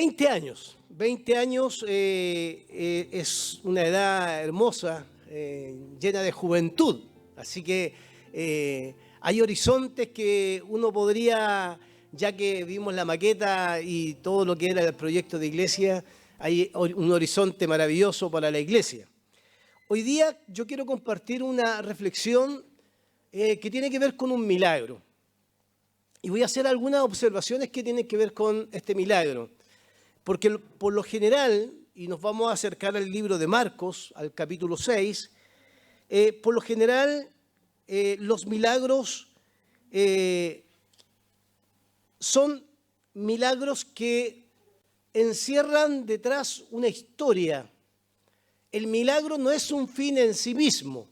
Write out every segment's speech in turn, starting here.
20 años. 20 años es una edad hermosa, llena de juventud. Así que hay horizontes que uno podría, ya que vimos la maqueta y todo lo que era el proyecto de iglesia, hay un horizonte maravilloso para la iglesia. Hoy día yo quiero compartir una reflexión que tiene que ver con un milagro. Y voy a hacer algunas observaciones que tienen que ver con este milagro. Porque por lo general, y nos vamos a acercar al libro de Marcos, al capítulo 6, por lo general los milagros son milagros que encierran detrás una historia. El milagro no es un fin en sí mismo.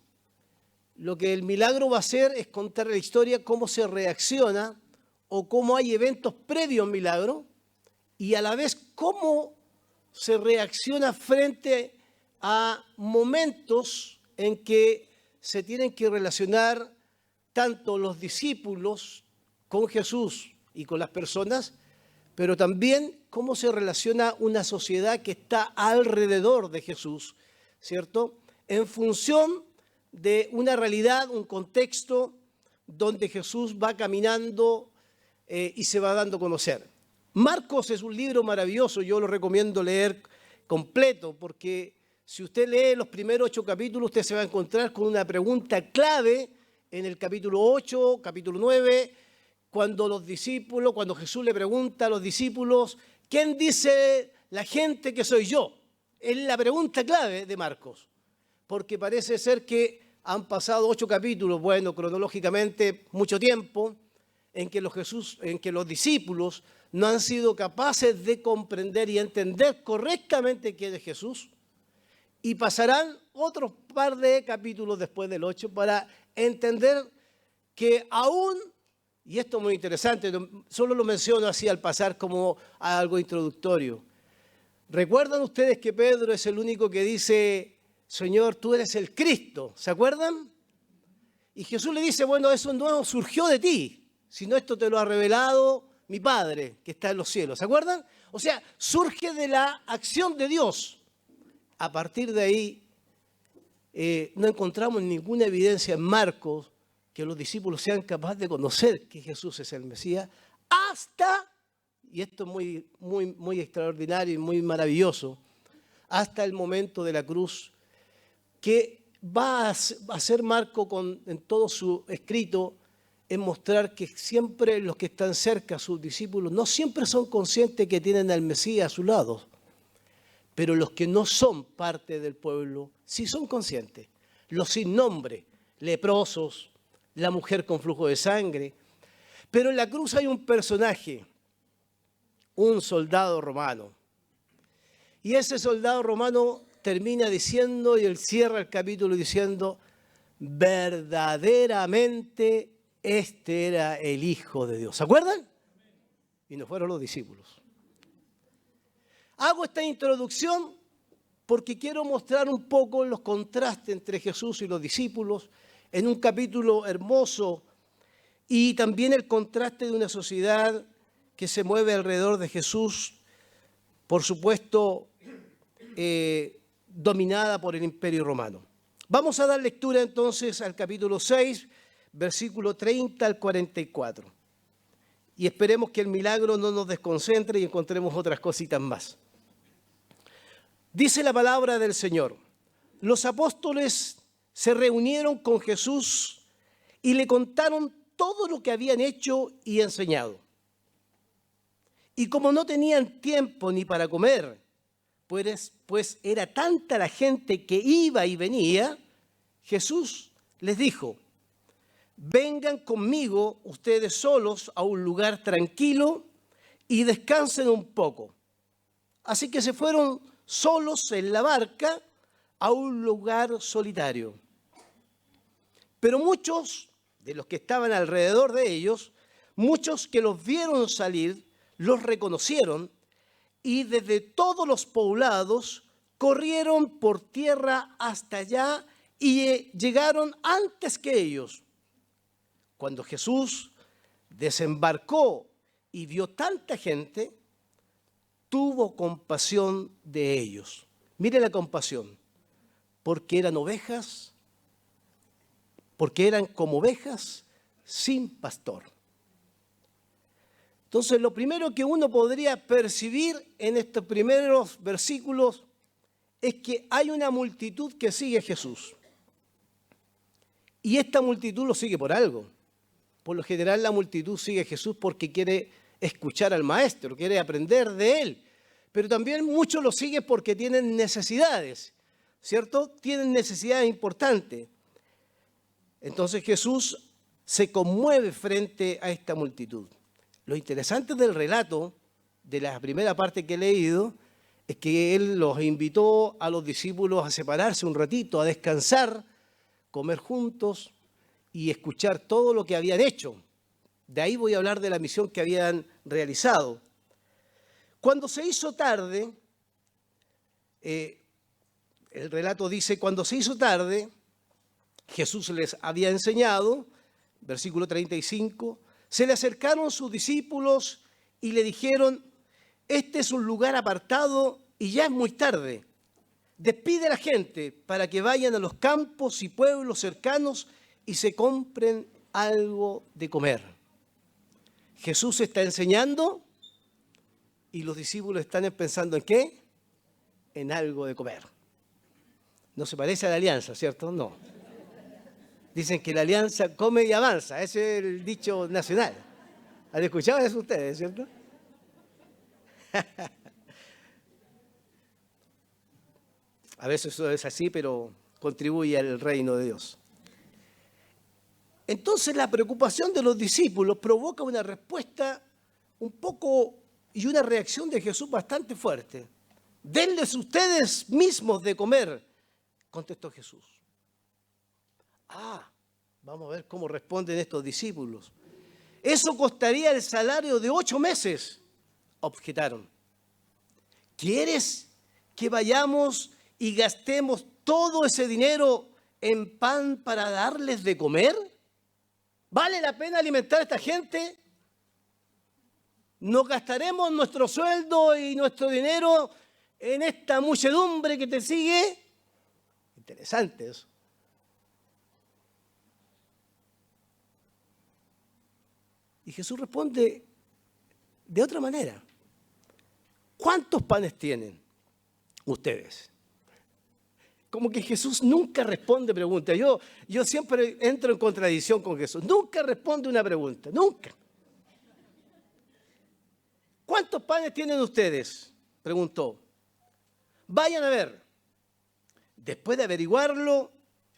Lo que el milagro va a hacer es contar la historia, cómo se reacciona o cómo hay eventos previos al milagro y a la vez cómo se reacciona frente a momentos en que se tienen que relacionar tanto los discípulos con Jesús y con las personas, pero también cómo se relaciona una sociedad que está alrededor de Jesús, ¿cierto? En función de una realidad, un contexto donde Jesús va caminando y se va dando a conocer. Marcos es un libro maravilloso, yo lo recomiendo leer completo, porque si usted lee los primeros 8 capítulos, usted se va a encontrar con una pregunta clave en el capítulo 8, capítulo 9, cuando Jesús le pregunta a los discípulos, ¿quién dice la gente que soy yo? Es la pregunta clave de Marcos, porque parece ser que han pasado 8 capítulos, bueno, cronológicamente mucho tiempo, en que los discípulos no han sido capaces de comprender y entender correctamente quién es Jesús, y pasarán otros par de capítulos después del 8 para entender que aún, y esto es muy interesante, solo lo menciono así al pasar como algo introductorio. ¿Recuerdan ustedes que Pedro es el único que dice, Señor, tú eres el Cristo? ¿Se acuerdan? Y Jesús le dice, bueno, eso no surgió de ti, sino esto te lo ha revelado mi Padre que está en los cielos. ¿Se acuerdan? O sea, surge de la acción de Dios. A partir de ahí, no encontramos ninguna evidencia en Marcos que los discípulos sean capaces de conocer que Jesús es el Mesías, hasta, y esto es muy, muy, muy extraordinario y muy maravilloso, hasta el momento de la cruz, que va a hacer Marcos en todo su escrito, es mostrar que siempre los que están cerca, sus discípulos, no siempre son conscientes que tienen al Mesías a su lado, pero los que no son parte del pueblo sí son conscientes. Los sin nombre, leprosos, la mujer con flujo de sangre. Pero en la cruz hay un personaje, un soldado romano. Y ese soldado romano termina diciendo, y él cierra el capítulo diciendo, verdaderamente este era el Hijo de Dios. ¿Se acuerdan? Y no fueron los discípulos. Hago esta introducción porque quiero mostrar un poco los contrastes entre Jesús y los discípulos en un capítulo hermoso y también el contraste de una sociedad que se mueve alrededor de Jesús, por supuesto, dominada por el Imperio Romano. Vamos a dar lectura entonces al capítulo 6, versículo 30 al 44. Y esperemos que el milagro no nos desconcentre y encontremos otras cositas más. Dice la palabra del Señor: los apóstoles se reunieron con Jesús y le contaron todo lo que habían hecho y enseñado. Y como no tenían tiempo ni para comer, pues era tanta la gente que iba y venía, Jesús les dijo: vengan conmigo ustedes solos a un lugar tranquilo y descansen un poco. Así que se fueron solos en la barca a un lugar solitario. Pero muchos de los que estaban alrededor de ellos, muchos que los vieron salir, los reconocieron y desde todos los poblados corrieron por tierra hasta allá y llegaron antes que ellos. Cuando Jesús desembarcó y vio tanta gente, tuvo compasión de ellos. Mire la compasión, porque eran ovejas, porque eran como ovejas sin pastor. Entonces, lo primero que uno podría percibir en estos primeros versículos es que hay una multitud que sigue a Jesús. Y esta multitud lo sigue por algo. Por lo general, la multitud sigue a Jesús porque quiere escuchar al Maestro, quiere aprender de Él. Pero también muchos lo siguen porque tienen necesidades, ¿cierto? Tienen necesidades importantes. Entonces Jesús se conmueve frente a esta multitud. Lo interesante del relato, de la primera parte que he leído, es que Él los invitó a los discípulos a separarse un ratito, a descansar, comer juntos y escuchar todo lo que habían hecho. De ahí voy a hablar de la misión que habían realizado. Cuando se hizo tarde, el relato dice, cuando se hizo tarde, Jesús les había enseñado, versículo 35, se le acercaron sus discípulos y le dijeron, este es un lugar apartado y ya es muy tarde. Despide a la gente para que vayan a los campos y pueblos cercanos y se compren algo de comer. Jesús está enseñando y los discípulos están pensando ¿en qué? En algo de comer. No se parece a la alianza, ¿cierto? No. Dicen que la alianza come y avanza. Ese es el dicho nacional. ¿Han escuchado eso ustedes, cierto? A veces eso es así, pero contribuye al reino de Dios. Entonces la preocupación de los discípulos provoca una respuesta un poco y una reacción de Jesús bastante fuerte. Denles ustedes mismos de comer, contestó Jesús. Vamos a ver cómo responden estos discípulos. Eso costaría el salario de 8 meses, objetaron. ¿Quieres que vayamos y gastemos todo ese dinero en pan para darles de comer? ¿Vale la pena alimentar a esta gente? ¿Nos gastaremos nuestro sueldo y nuestro dinero en esta muchedumbre que te sigue? Interesante eso. Y Jesús responde de otra manera. ¿Cuántos panes tienen ustedes? Como que Jesús nunca responde preguntas. Yo siempre entro en contradicción con Jesús. Nunca responde una pregunta, nunca. ¿Cuántos panes tienen ustedes? Preguntó. Vayan a ver. Después de averiguarlo,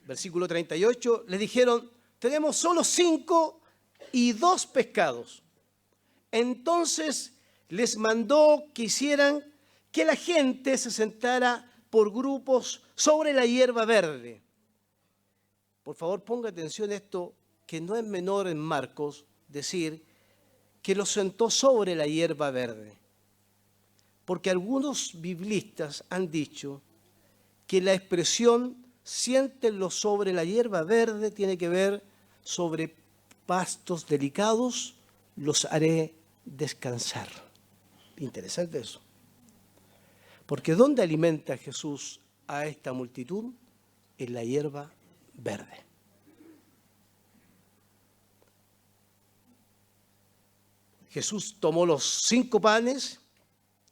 versículo 38, le dijeron, tenemos solo 5 y 2 pescados. Entonces les mandó que hicieran que la gente se sentara por grupos sobre la hierba verde. Por favor, ponga atención a esto, que no es menor en Marcos decir que los sentó sobre la hierba verde. Porque algunos biblistas han dicho que la expresión siéntenlo sobre la hierba verde tiene que ver sobre pastos delicados, los haré descansar. Interesante eso. Porque ¿dónde alimenta Jesús a esta multitud? En la hierba verde. Jesús tomó los 5 panes,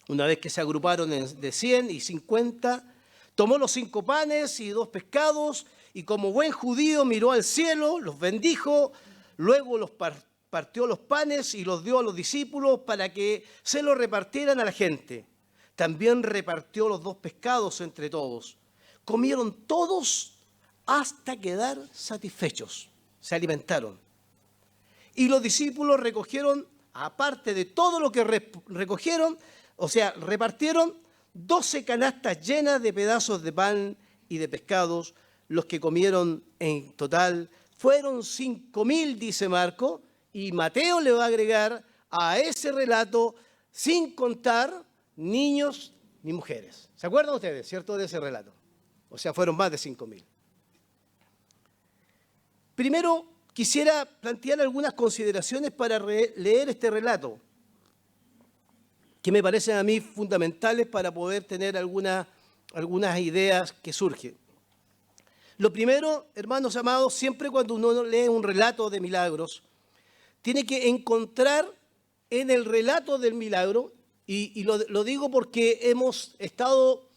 una vez que se agruparon de 100 y 50, tomó los 5 panes y 2 pescados, y como buen judío miró al cielo, los bendijo, luego los partió los panes y los dio a los discípulos para que se los repartieran a la gente. También repartió los 2 pescados entre todos. Comieron todos hasta quedar satisfechos. Se alimentaron. Y los discípulos recogieron, aparte de todo lo que recogieron, o sea, repartieron 12 canastas llenas de pedazos de pan y de pescados. Los que comieron en total fueron 5.000, dice Marcos, y Mateo le va a agregar a ese relato, sin contar niños ni mujeres. ¿Se acuerdan ustedes, cierto, de ese relato? O sea, fueron más de 5.000. Primero, quisiera plantear algunas consideraciones para leer este relato. que me parecen a mí fundamentales para poder tener algunas ideas que surgen. Lo primero, hermanos amados, siempre cuando uno lee un relato de milagros, tiene que encontrar en el relato del milagro, y lo digo porque hemos estado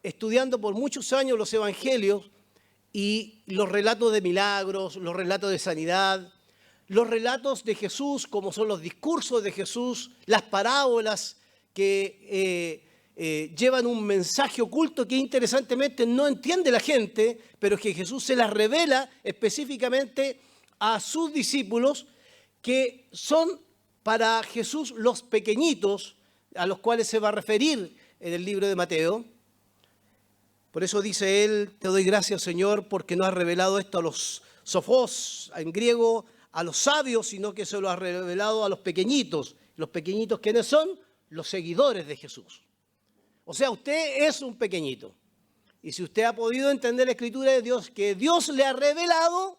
estudiando por muchos años los evangelios y los relatos de milagros, los relatos de sanidad, los relatos de Jesús, como son los discursos de Jesús, las parábolas que llevan un mensaje oculto que interesantemente no entiende la gente, pero que Jesús se las revela específicamente a sus discípulos, que son para Jesús los pequeñitos, a los cuales se va a referir en el libro de Mateo. Por eso dice él: te doy gracias, Señor, porque no has revelado esto a los sofos, en griego, a los sabios, sino que se lo has revelado a los pequeñitos. ¿Los pequeñitos quiénes son? Los seguidores de Jesús. O sea, usted es un pequeñito. Y si usted ha podido entender la Escritura de Dios, que Dios le ha revelado,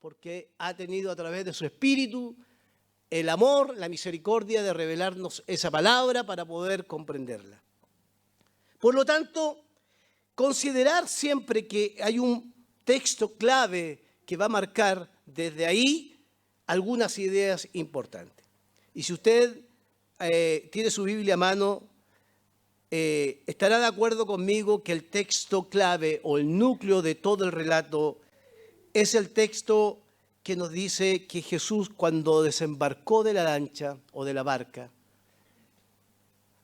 porque ha tenido a través de su Espíritu el amor, la misericordia de revelarnos esa palabra para poder comprenderla. Por lo tanto, considerar siempre que hay un texto clave que va a marcar desde ahí algunas ideas importantes. Y si usted tiene su Biblia a mano, estará de acuerdo conmigo que el texto clave o el núcleo de todo el relato es el texto que nos dice que Jesús, cuando desembarcó de la lancha o de la barca,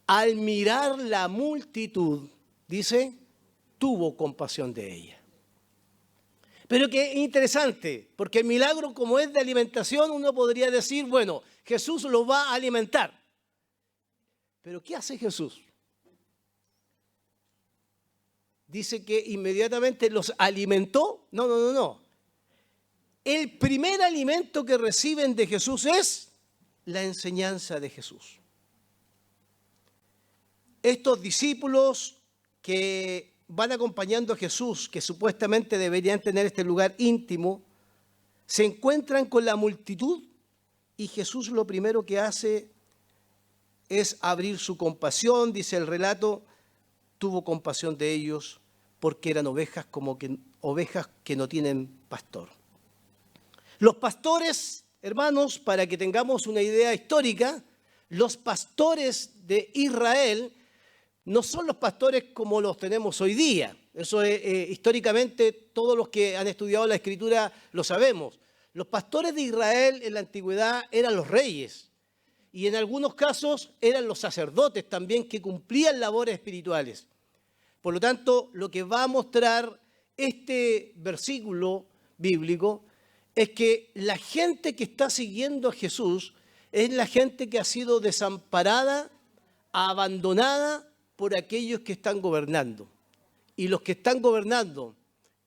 al mirar la multitud, dice, tuvo compasión de ella. Pero que interesante, porque el milagro, como es de alimentación, uno podría decir, bueno, Jesús lo va a alimentar. Pero ¿qué hace Jesús? Dice que inmediatamente los alimentó. No. El primer alimento que reciben de Jesús es la enseñanza de Jesús. Estos discípulos que van acompañando a Jesús, que supuestamente deberían tener este lugar íntimo, se encuentran con la multitud y Jesús lo primero que hace es abrir su compasión. Dice el relato, tuvo compasión de ellos porque eran ovejas que no tienen pastor. Los pastores, hermanos, para que tengamos una idea histórica, los pastores de Israel no son los pastores como los tenemos hoy día. Eso históricamente todos los que han estudiado la Escritura lo sabemos. Los pastores de Israel en la antigüedad eran los reyes y en algunos casos eran los sacerdotes también, que cumplían labores espirituales. Por lo tanto, lo que va a mostrar este versículo bíblico es que la gente que está siguiendo a Jesús es la gente que ha sido desamparada, abandonada por aquellos que están gobernando. Y los que están gobernando,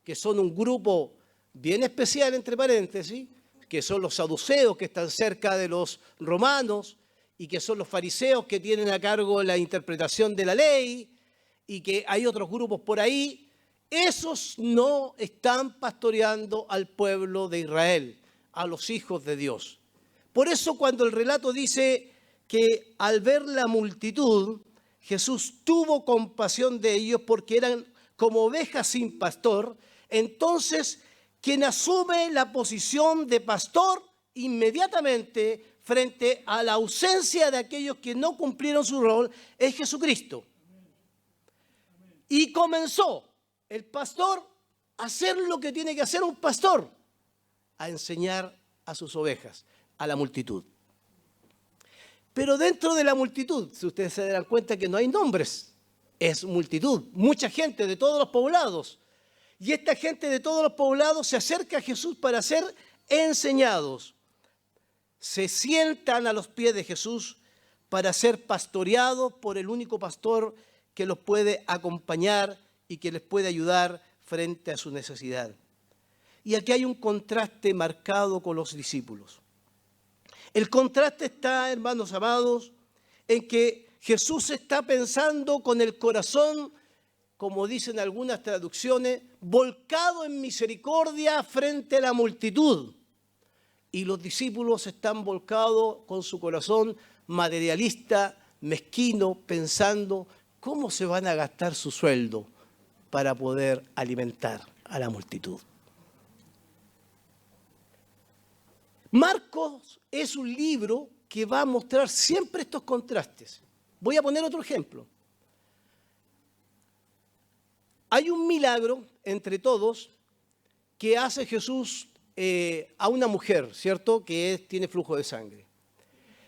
que son un grupo bien especial, entre paréntesis, que son los saduceos, que están cerca de los romanos, y que son los fariseos, que tienen a cargo la interpretación de la ley, y que hay otros grupos por ahí, esos no están pastoreando al pueblo de Israel, a los hijos de Dios. Por eso cuando el relato dice que al ver la multitud, Jesús tuvo compasión de ellos porque eran como ovejas sin pastor, entonces quien asume la posición de pastor inmediatamente frente a la ausencia de aquellos que no cumplieron su rol es Jesucristo. Y comenzó el pastor a hacer lo que tiene que hacer un pastor, a enseñar a sus ovejas, a la multitud. Pero dentro de la multitud, si ustedes se darán cuenta que no hay nombres, es multitud, mucha gente de todos los poblados. Y esta gente de todos los poblados se acerca a Jesús para ser enseñados. Se sientan a los pies de Jesús para ser pastoreados por el único pastor que los puede acompañar y que les puede ayudar frente a su necesidad. Y aquí hay un contraste marcado con los discípulos. El contraste está, hermanos amados, en que Jesús está pensando con el corazón, como dicen algunas traducciones, volcado en misericordia frente a la multitud. Y los discípulos están volcados con su corazón materialista, mezquino, pensando cómo se van a gastar su sueldo para poder alimentar a la multitud. Marcos es un libro que va a mostrar siempre estos contrastes. Voy a poner otro ejemplo. Hay un milagro entre todos que hace Jesús a una mujer, ¿cierto? Que tiene flujo de sangre.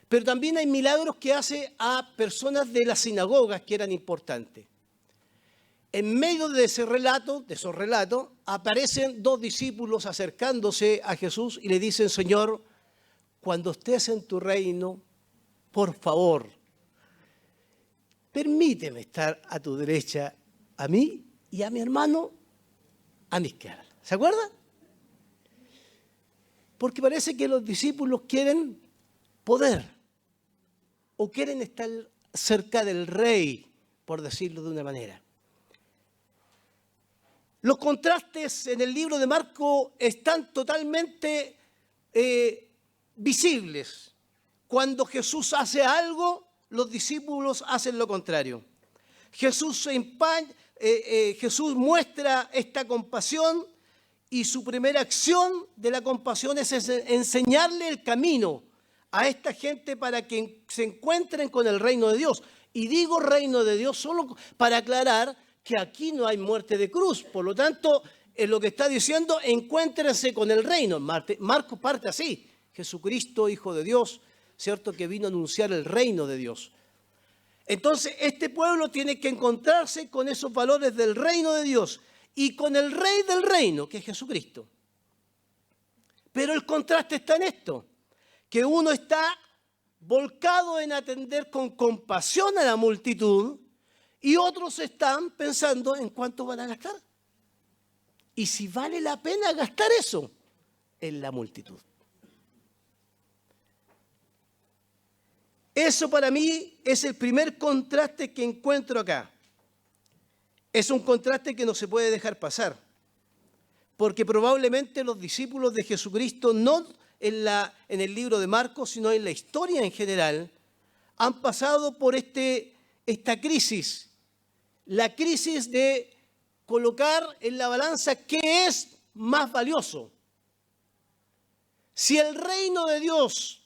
Pero también hay milagros que hace a personas de las sinagogas que eran importantes. En medio de esos relatos, aparecen dos discípulos acercándose a Jesús y le dicen: Señor, cuando estés en tu reino, por favor, permíteme estar a tu derecha, a mí y a mi hermano a mi izquierda. ¿Se acuerdan? Porque parece que los discípulos quieren poder o quieren estar cerca del rey, por decirlo de una manera. Los contrastes en el libro de Marcos están totalmente visibles. Cuando Jesús hace algo, los discípulos hacen lo contrario. Jesús muestra esta compasión y su primera acción de la compasión es enseñarle el camino a esta gente para que se encuentren con el reino de Dios. Y digo reino de Dios solo para aclarar que aquí no hay muerte de cruz. Por lo tanto, en lo que está diciendo, encuéntrense con el reino. Marcos parte así. Jesucristo, Hijo de Dios, ¿cierto? Que vino a anunciar el reino de Dios. Entonces, este pueblo tiene que encontrarse con esos valores del reino de Dios y con el rey del reino, que es Jesucristo. Pero el contraste está en esto, que uno está volcado en atender con compasión a la multitud y otros están pensando en cuánto van a gastar. Y si vale la pena gastar eso en la multitud. Eso para mí es el primer contraste que encuentro acá. Es un contraste que no se puede dejar pasar. Porque probablemente los discípulos de Jesucristo, no en el libro de Marcos, sino en la historia en general, han pasado por esta crisis. La crisis de colocar en la balanza qué es más valioso. Si el reino de Dios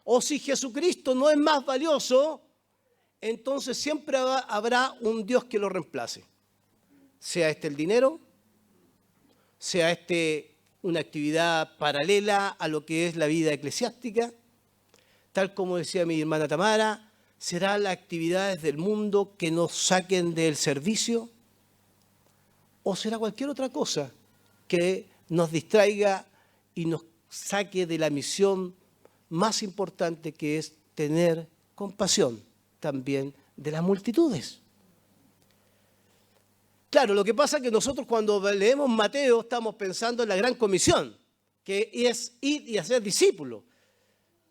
o si Jesucristo no es más valioso, entonces siempre habrá un Dios que lo reemplace. Sea el dinero, sea una actividad paralela a lo que es la vida eclesiástica, tal como decía mi hermana Tamara, será las actividades del mundo que nos saquen del servicio, o será cualquier otra cosa que nos distraiga y nos saque de la misión más importante, que es tener compasión también de las multitudes. Claro, lo que pasa es que nosotros cuando leemos Mateo estamos pensando en la gran comisión, que es ir y hacer discípulos.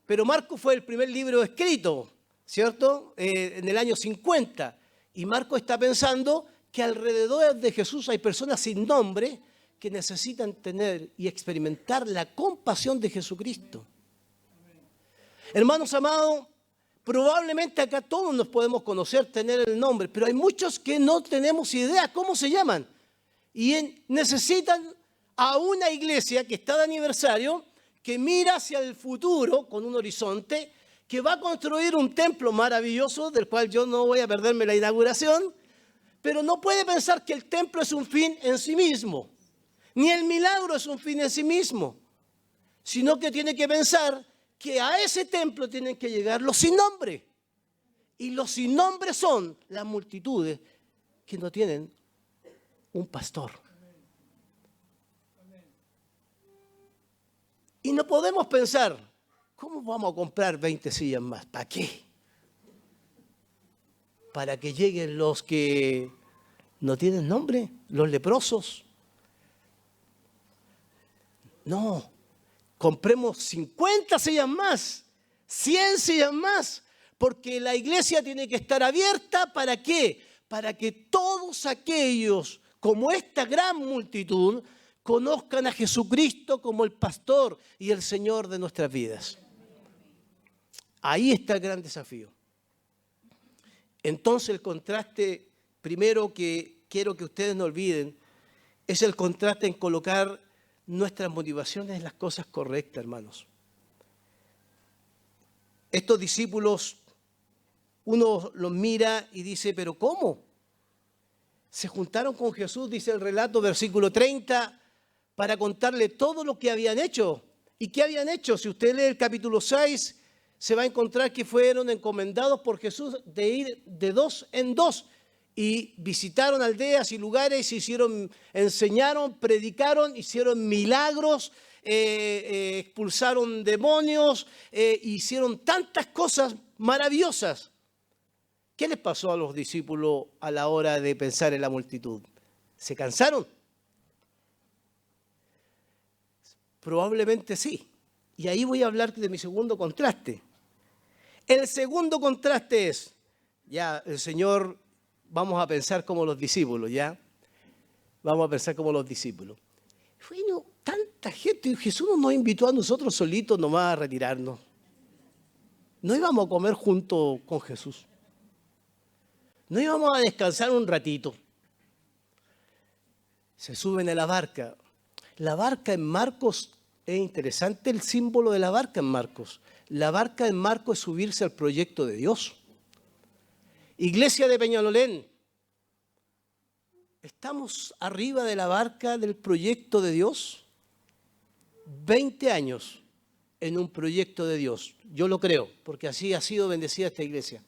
Pero Marcos fue el primer libro escrito, ¿cierto? En el año 50. Y Marcos está pensando que alrededor de Jesús hay personas sin nombre que necesitan tener y experimentar la compasión de Jesucristo. Hermanos amados, probablemente acá todos nos podemos conocer, tener el nombre, pero hay muchos que no tenemos idea cómo se llaman. Y necesitan a una iglesia que está de aniversario, que mira hacia el futuro con un horizonte, que va a construir un templo maravilloso, del cual yo no voy a perderme la inauguración, pero no puede pensar que el templo es un fin en sí mismo, ni el milagro es un fin en sí mismo, sino que tiene que pensar que a ese templo tienen que llegar los sin nombre. Y los sin nombre son las multitudes que no tienen un pastor. Y no podemos pensar, ¿cómo vamos a comprar 20 sillas más? ¿Para qué? Para que lleguen los que no tienen nombre, los leprosos. No. Compremos 50 sillas más, 100 sillas más, porque la iglesia tiene que estar abierta. ¿Para qué? Para que todos aquellos, como esta gran multitud, conozcan a Jesucristo como el pastor y el Señor de nuestras vidas. Ahí está el gran desafío. Entonces el contraste primero que quiero que ustedes no olviden es el contraste en colocar nuestras motivaciones en las cosas correctas, hermanos. Estos discípulos, uno los mira y dice, ¿pero cómo? Se juntaron con Jesús, dice el relato, versículo 30, para contarle todo lo que habían hecho. ¿Y qué habían hecho? Si usted lee el capítulo 6, se va a encontrar que fueron encomendados por Jesús de ir de dos en dos y visitaron aldeas y lugares, enseñaron, predicaron, hicieron milagros, expulsaron demonios, hicieron tantas cosas maravillosas. ¿Qué les pasó a los discípulos a la hora de pensar en la multitud? ¿Se cansaron? Probablemente sí. Y ahí voy a hablar de mi segundo contraste. El segundo contraste es, ya el Señor, vamos a pensar como los discípulos, ¿ya? Vamos a pensar como los discípulos. Bueno, tanta gente, Jesús nos invitó a nosotros solitos nomás a retirarnos. No íbamos a comer junto con Jesús. No íbamos a descansar un ratito. Se suben a la barca. La barca en Marcos, es interesante el símbolo de la barca en Marcos. La barca en Marcos es subirse al proyecto de Dios. Iglesia de Peñalolén, ¿estamos arriba de la barca del proyecto de Dios? 20 años en un proyecto de Dios. Yo lo creo, porque así ha sido bendecida esta iglesia.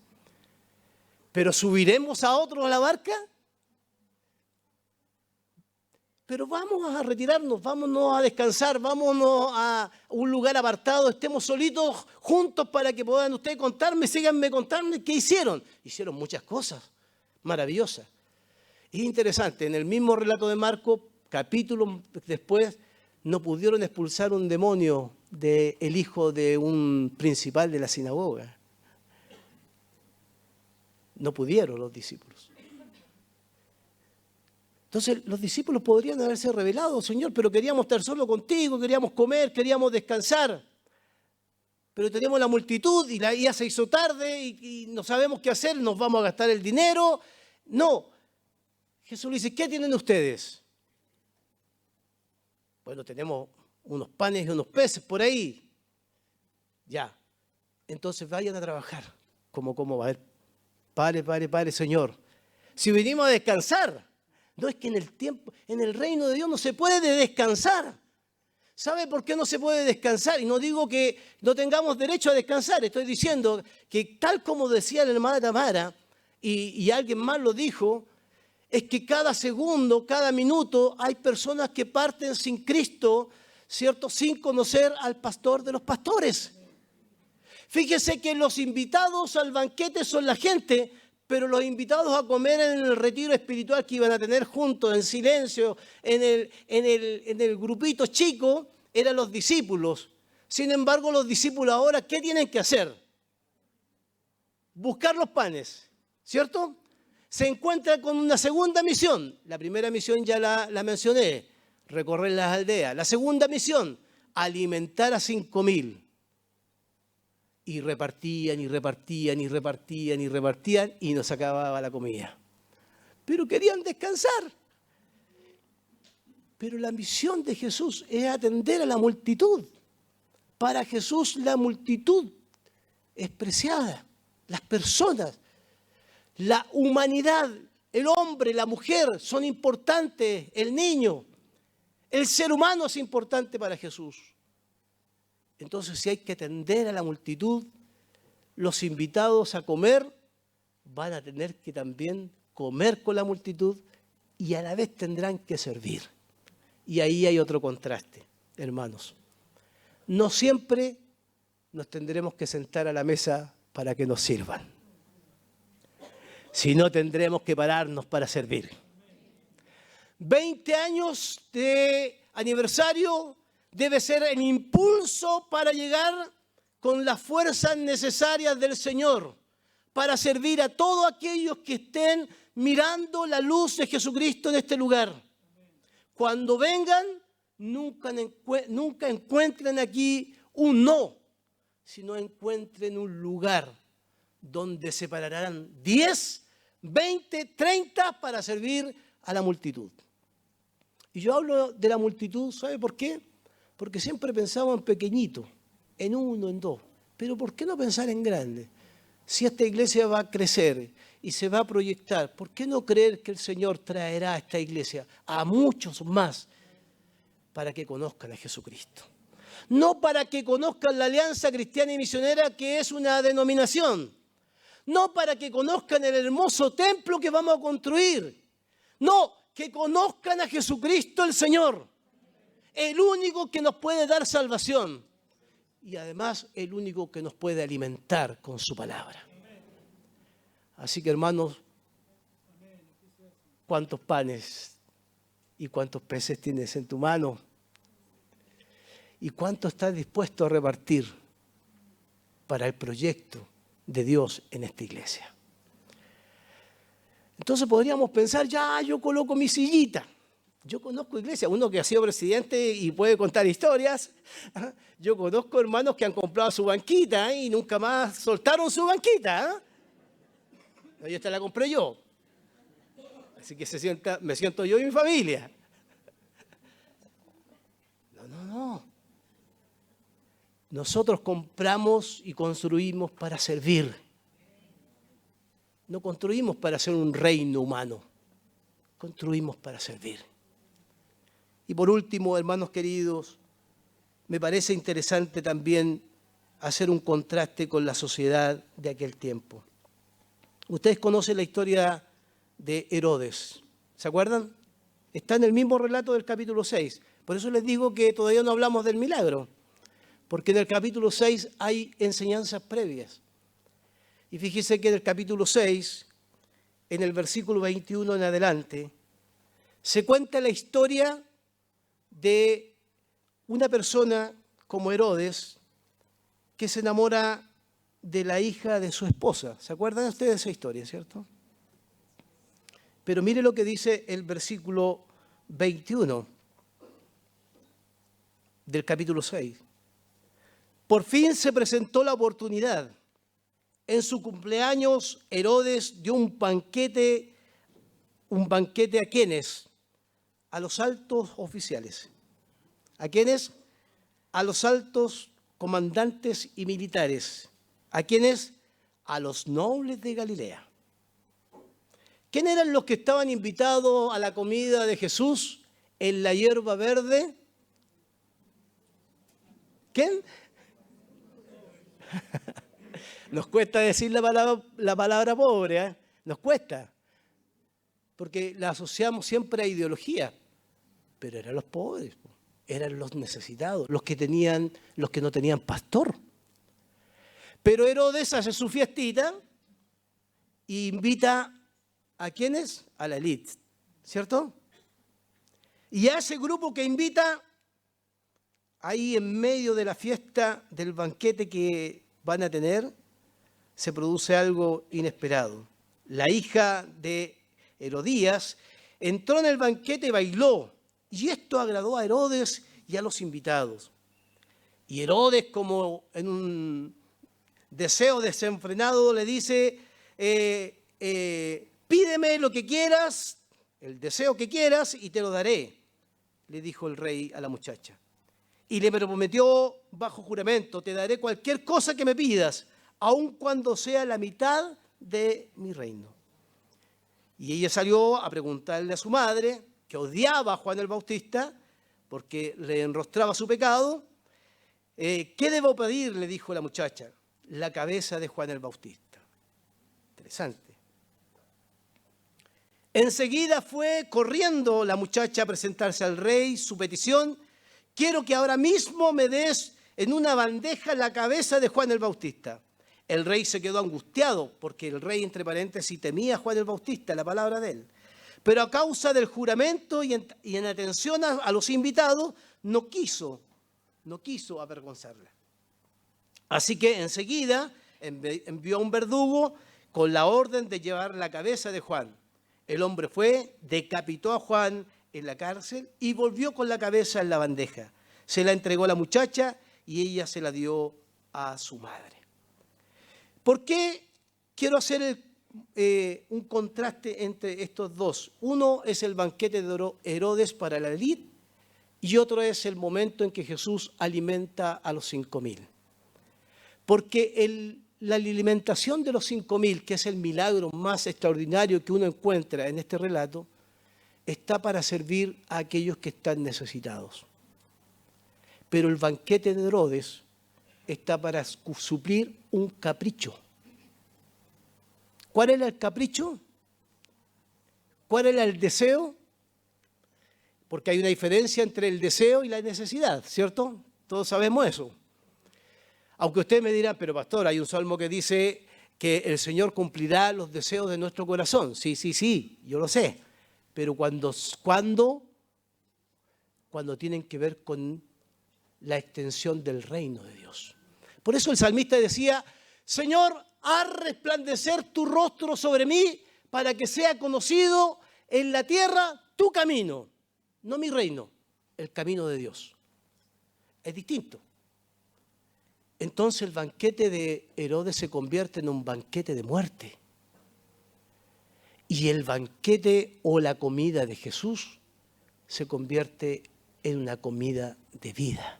¿Pero subiremos a otros a la barca? Pero vamos a retirarnos, vámonos a descansar, vámonos a un lugar apartado, estemos solitos juntos para que puedan ustedes contarme, síganme contando qué hicieron. Hicieron muchas cosas maravillosas. Es interesante, en el mismo relato de Marcos, capítulos después, no pudieron expulsar un demonio del hijo de un principal de la sinagoga. No pudieron los discípulos. Entonces los discípulos podrían haberse rebelado, Señor, pero queríamos estar solo contigo, queríamos comer, queríamos descansar. Pero tenemos la multitud y la IA se hizo tarde y no sabemos qué hacer, nos vamos a gastar el dinero. No. Jesús le dice, ¿qué tienen ustedes? Bueno, tenemos unos panes y unos peces por ahí. Ya. Entonces vayan a trabajar. ¿Cómo va a ver? Pare, Señor. Si venimos a descansar, no es que en el reino de Dios no se puede descansar. ¿Sabe por qué no se puede descansar? Y no digo que no tengamos derecho a descansar. Estoy diciendo que tal como decía la hermana Tamara, y alguien más lo dijo, es que cada segundo, cada minuto, hay personas que parten sin Cristo, ¿cierto? Sin conocer al pastor de los pastores. Fíjese que los invitados al banquete son la gente, pero los invitados a comer en el retiro espiritual que iban a tener juntos, en silencio, en el grupito chico, eran los discípulos. Sin embargo, los discípulos ahora, ¿qué tienen que hacer? Buscar los panes, ¿cierto? Se encuentran con una segunda misión. La primera misión ya la mencioné, recorrer las aldeas. La segunda misión, alimentar a 5.000. Y repartían y no se acababa la comida. Pero querían descansar. Pero la misión de Jesús es atender a la multitud. Para Jesús la multitud es preciada. Las personas, la humanidad, el hombre, la mujer son importantes. El niño, el ser humano es importante para Jesús. Entonces, si hay que atender a la multitud, los invitados a comer van a tener que también comer con la multitud y a la vez tendrán que servir. Y ahí hay otro contraste, hermanos. No siempre nos tendremos que sentar a la mesa para que nos sirvan, sino tendremos que pararnos para servir. 20 años de aniversario debe ser el impulso para llegar con las fuerzas necesarias del Señor, para servir a todos aquellos que estén mirando la luz de Jesucristo en este lugar. Cuando vengan, nunca encuentren aquí un no, sino encuentren un lugar donde se pararán 10, 20, 30 para servir a la multitud. Y yo hablo de la multitud, ¿sabe por qué? Porque siempre pensamos en pequeñito, en uno, en dos. Pero ¿por qué no pensar en grande? Si esta iglesia va a crecer y se va a proyectar, ¿por qué no creer que el Señor traerá a esta iglesia a muchos más para que conozcan a Jesucristo? No para que conozcan la Alianza Cristiana y Misionera, que es una denominación. No para que conozcan el hermoso templo que vamos a construir. No, que conozcan a Jesucristo el Señor. El único que nos puede dar salvación. Y además el único que nos puede alimentar con su palabra. Así que, hermanos, ¿cuántos panes y cuántos peces tienes en tu mano? ¿Y cuánto estás dispuesto a repartir para el proyecto de Dios en esta iglesia? Entonces podríamos pensar, ya, yo coloco mi sillita. Yo conozco iglesias, uno que ha sido presidente y puede contar historias. Yo conozco hermanos que han comprado su banquita y nunca más soltaron su banquita. Y esta la compré yo. Así que me siento yo y mi familia. No. Nosotros compramos y construimos para servir. No construimos para ser un reino humano. Construimos para servir. Y por último, hermanos queridos, me parece interesante también hacer un contraste con la sociedad de aquel tiempo. Ustedes conocen la historia de Herodes, ¿se acuerdan? Está en el mismo relato del capítulo 6. Por eso les digo que todavía no hablamos del milagro, porque en el capítulo 6 hay enseñanzas previas. Y fíjese que en el capítulo 6, en el versículo 21 en adelante, se cuenta la historia de una persona como Herodes que se enamora de la hija de su esposa. ¿Se acuerdan ustedes de esa historia, cierto? Pero mire lo que dice el versículo 21 del capítulo 6. Por fin se presentó la oportunidad. En su cumpleaños, Herodes dio un banquete a ¿quiénes? A los altos oficiales. ¿A quiénes? A los altos comandantes y militares. ¿A quiénes? A los nobles de Galilea. ¿Quién eran los que estaban invitados a la comida de Jesús en la hierba verde? ¿Quién? Nos cuesta decir la palabra pobre, ¿eh? Nos cuesta. Porque la asociamos siempre a ideología. Pero eran los pobres, eran los necesitados, los que no tenían pastor. Pero Herodes hace su fiestita e invita ¿a quiénes? A la élite, ¿cierto? Y a ese grupo que invita, ahí en medio de la fiesta, del banquete que van a tener, se produce algo inesperado. La hija de Herodías entró en el banquete y bailó. Y esto agradó a Herodes y a los invitados. Y Herodes, como en un deseo desenfrenado, le dice, pídeme lo que quieras, el deseo que quieras, y te lo daré, le dijo el rey a la muchacha. Y le prometió bajo juramento, te daré cualquier cosa que me pidas, aun cuando sea la mitad de mi reino. Y ella salió a preguntarle a su madre, que odiaba a Juan el Bautista, porque le enrostraba su pecado. ¿Qué debo pedir?, le dijo la muchacha. La cabeza de Juan el Bautista. Interesante. Enseguida fue corriendo la muchacha a presentarse al rey su petición. Quiero que ahora mismo me des en una bandeja la cabeza de Juan el Bautista. El rey se quedó angustiado, porque el rey, entre paréntesis, temía a Juan el Bautista, la palabra de él. Pero a causa del juramento y en atención a los invitados, no quiso avergonzarla. Así que enseguida envió a un verdugo con la orden de llevar la cabeza de Juan. El hombre fue, decapitó a Juan en la cárcel y volvió con la cabeza en la bandeja. Se la entregó a la muchacha y ella se la dio a su madre. ¿Por qué quiero hacer un contraste entre estos dos. Uno es el banquete de Herodes para la élite y otro es el momento en que Jesús alimenta a los 5.000. Porque la alimentación de los 5.000, que es el milagro más extraordinario que uno encuentra en este relato, está para servir a aquellos que están necesitados. Pero el banquete de Herodes está para suplir un capricho. ¿Cuál era el capricho? ¿Cuál era el deseo? Porque hay una diferencia entre el deseo y la necesidad, ¿cierto? Todos sabemos eso. Aunque usted me dirá, pero pastor, hay un salmo que dice que el Señor cumplirá los deseos de nuestro corazón. Sí, yo lo sé. Pero cuando tienen que ver con la extensión del reino de Dios. Por eso el salmista decía, Señor, haz resplandecer tu rostro sobre mí para que sea conocido en la tierra tu camino, no mi reino, el camino de Dios. Es distinto. Entonces el banquete de Herodes se convierte en un banquete de muerte. Y el banquete o la comida de Jesús se convierte en una comida de vida.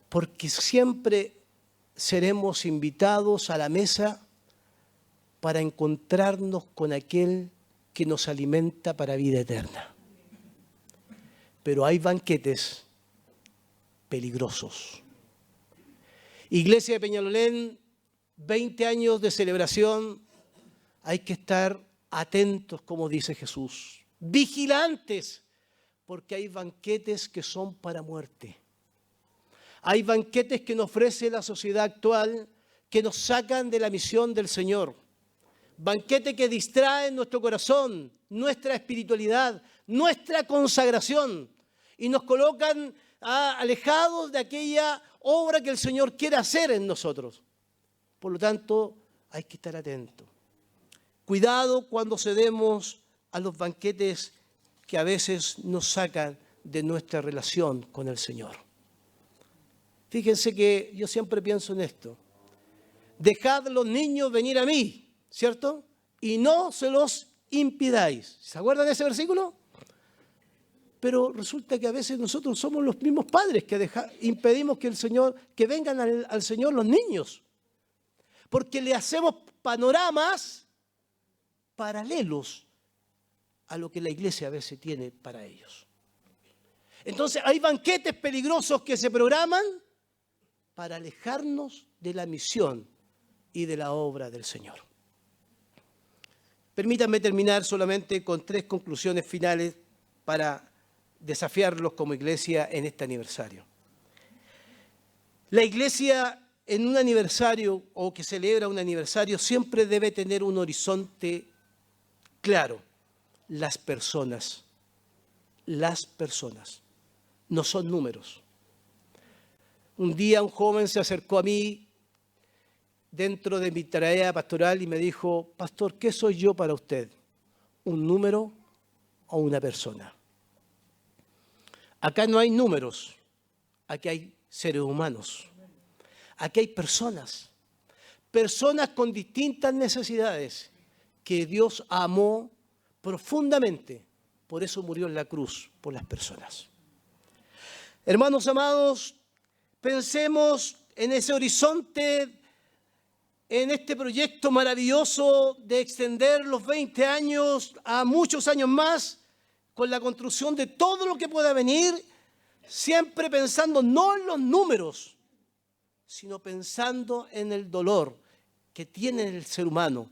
Porque siempre seremos invitados a la mesa para encontrarnos con aquel que nos alimenta para vida eterna. Pero hay banquetes peligrosos. Iglesia de Peñalolén, 20 años de celebración, hay que estar atentos, como dice Jesús, vigilantes, porque hay banquetes que son para muerte. Hay banquetes que nos ofrece la sociedad actual que nos sacan de la misión del Señor. Banquetes que distraen nuestro corazón, nuestra espiritualidad, nuestra consagración y nos colocan alejados de aquella obra que el Señor quiere hacer en nosotros. Por lo tanto, hay que estar atentos. Cuidado cuando cedemos a los banquetes que a veces nos sacan de nuestra relación con el Señor. Fíjense que yo siempre pienso en esto. Dejad los niños venir a mí, ¿cierto? Y no se los impidáis. ¿Se acuerdan de ese versículo? Pero resulta que a veces nosotros somos los mismos padres que impedimos que vengan al Señor los niños. Porque le hacemos panoramas paralelos a lo que la iglesia a veces tiene para ellos. Entonces hay banquetes peligrosos que se programan para alejarnos de la misión y de la obra del Señor. Permítanme terminar solamente con 3 conclusiones finales para desafiarlos como iglesia en este aniversario. La iglesia en un aniversario o que celebra un aniversario siempre debe tener un horizonte claro. Las personas no son números. Un día un joven se acercó a mí dentro de mi tarea pastoral y me dijo, pastor, ¿qué soy yo para usted? ¿Un número o una persona? Acá no hay números, aquí hay seres humanos, aquí hay personas con distintas necesidades que Dios amó profundamente, por eso murió en la cruz, por las personas. Hermanos amados, pensemos en ese horizonte, en este proyecto maravilloso de extender los 20 años a muchos años más, con la construcción de todo lo que pueda venir, siempre pensando no en los números, sino pensando en el dolor que tiene el ser humano,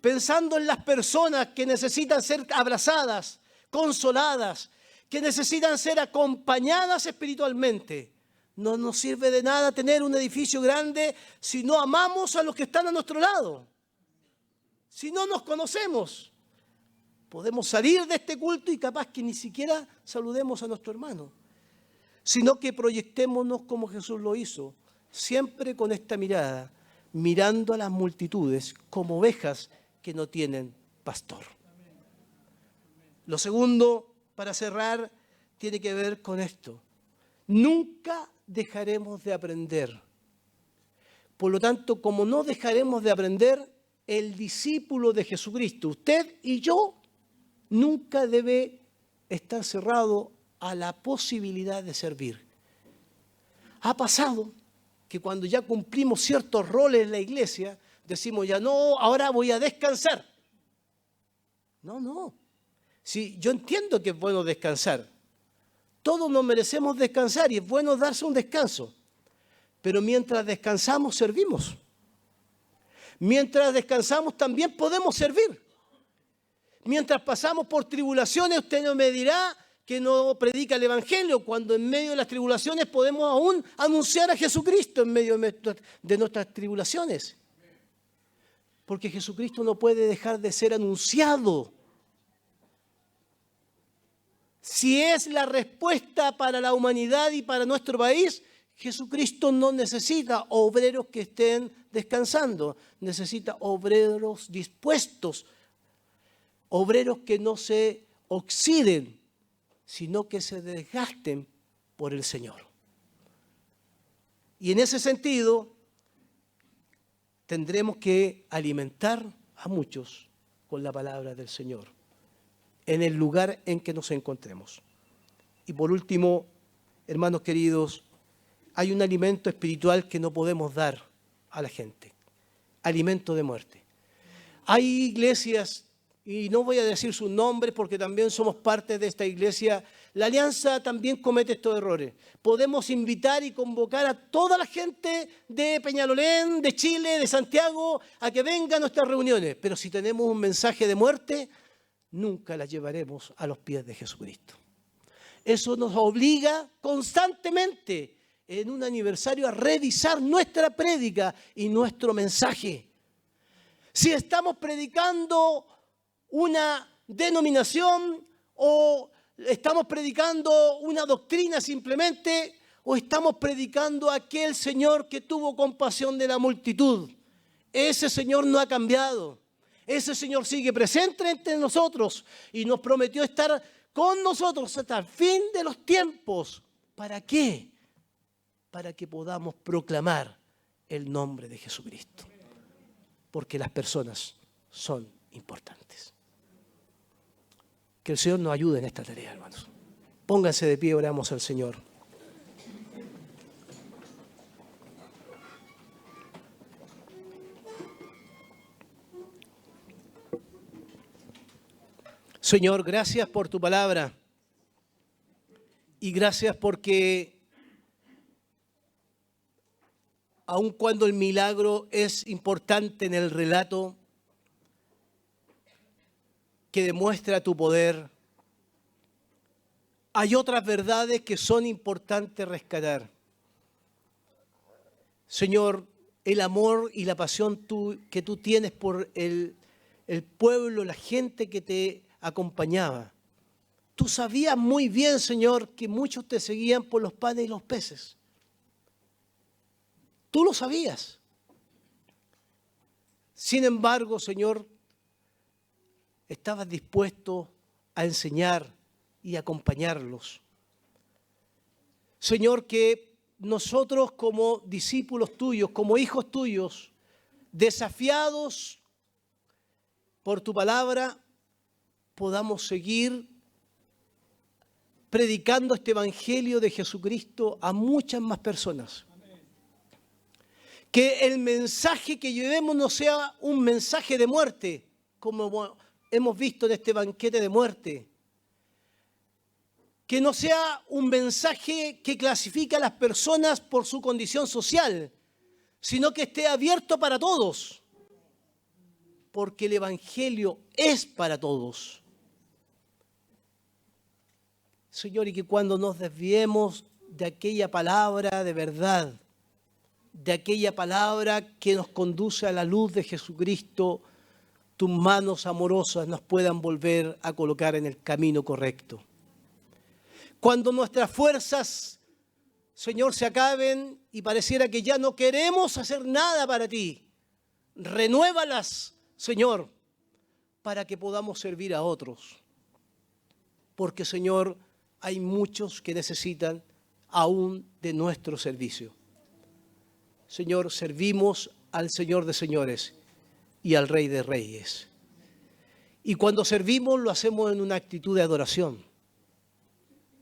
pensando en las personas que necesitan ser abrazadas, consoladas, que necesitan ser acompañadas espiritualmente. No nos sirve de nada tener un edificio grande si no amamos a los que están a nuestro lado, si no nos conocemos. Podemos salir de este culto y capaz que ni siquiera saludemos a nuestro hermano, sino que proyectémonos como Jesús lo hizo, siempre con esta mirada, mirando a las multitudes como ovejas que no tienen pastor. Lo segundo, para cerrar, tiene que ver con esto. Nunca dejaremos de aprender Por lo tanto, como no dejaremos de aprender, el discípulo de Jesucristo, usted y yo, nunca debe estar cerrado a la posibilidad de servir. Ha pasado que cuando ya cumplimos ciertos roles en la iglesia, decimos ya no, ahora voy a descansar. No. Sí, yo entiendo que es bueno descansar. Todos nos merecemos descansar y es bueno darse un descanso. Pero mientras descansamos, servimos. Mientras descansamos, también podemos servir. Mientras pasamos por tribulaciones, usted no me dirá que no predica el Evangelio, cuando en medio de las tribulaciones podemos aún anunciar a Jesucristo en medio de nuestras tribulaciones. Porque Jesucristo no puede dejar de ser anunciado. Si es la respuesta para la humanidad y para nuestro país, Jesucristo no necesita obreros que estén descansando, necesita obreros dispuestos, obreros que no se oxiden, sino que se desgasten por el Señor. Y en ese sentido, tendremos que alimentar a muchos con la palabra del Señor, en el lugar en que nos encontremos. Y por último, hermanos queridos, hay un alimento espiritual que no podemos dar a la gente, alimento de muerte. Hay iglesias, y no voy a decir sus nombres porque también somos parte de esta iglesia, la Alianza también comete estos errores. Podemos invitar y convocar a toda la gente de Peñalolén, de Chile, de Santiago, a que vengan a nuestras reuniones, pero si tenemos un mensaje de muerte, nunca la llevaremos a los pies de Jesucristo. Eso nos obliga constantemente en un aniversario a revisar nuestra prédica y nuestro mensaje. Si estamos predicando una denominación o estamos predicando una doctrina simplemente, o estamos predicando a aquel Señor que tuvo compasión de la multitud. Ese Señor no ha cambiado. Ese Señor sigue presente entre nosotros y nos prometió estar con nosotros hasta el fin de los tiempos. ¿Para qué? Para que podamos proclamar el nombre de Jesucristo. Porque las personas son importantes. Que el Señor nos ayude en esta tarea, hermanos. Pónganse de pie, oramos al Señor. Señor, gracias por tu palabra y gracias porque aun cuando el milagro es importante en el relato que demuestra tu poder, hay otras verdades que son importantes rescatar. Señor, el amor y la pasión que tú tienes por el pueblo, la gente que te acompañaba. Tú sabías muy bien, Señor, que muchos te seguían por los panes y los peces. Tú lo sabías. Sin embargo, Señor, estabas dispuesto a enseñar y acompañarlos. Señor, que nosotros como discípulos tuyos, como hijos tuyos, desafiados por tu palabra, podamos seguir predicando este evangelio de Jesucristo a muchas más personas. Que el mensaje que llevemos no sea un mensaje de muerte, como hemos visto en este banquete de muerte. Que no sea un mensaje que clasifique a las personas por su condición social, sino que esté abierto para todos. Porque el evangelio es para todos. Señor, y que cuando nos desviemos de aquella palabra de verdad, de aquella palabra que nos conduce a la luz de Jesucristo, tus manos amorosas nos puedan volver a colocar en el camino correcto. Cuando nuestras fuerzas, Señor, se acaben y pareciera que ya no queremos hacer nada para ti, renuévalas, Señor, para que podamos servir a otros. Porque, Señor, hay muchos que necesitan aún de nuestro servicio. Señor, servimos al Señor de señores y al Rey de reyes. Y cuando servimos lo hacemos en una actitud de adoración.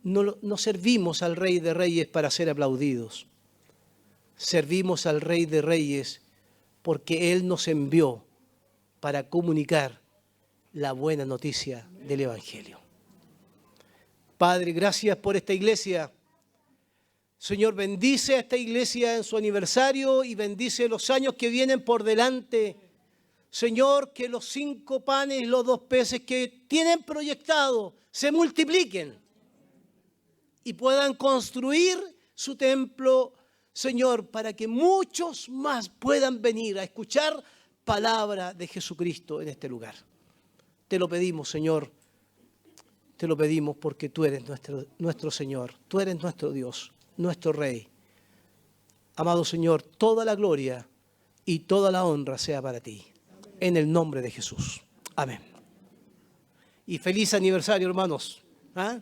No servimos al Rey de reyes para ser aplaudidos. Servimos al Rey de reyes porque Él nos envió para comunicar la buena noticia del Evangelio. Padre, gracias por esta iglesia. Señor, bendice a esta iglesia en su aniversario y bendice los años que vienen por delante. Señor, que los 5 panes y los 2 peces que tienen proyectado se multipliquen y puedan construir su templo, Señor, para que muchos más puedan venir a escuchar palabra de Jesucristo en este lugar. Te lo pedimos, Señor, te lo pedimos porque tú eres nuestro Señor, tú eres nuestro Dios, nuestro Rey. Amado Señor, toda la gloria y toda la honra sea para ti. En el nombre de Jesús. Amén. Y feliz aniversario, hermanos. ¿Ah?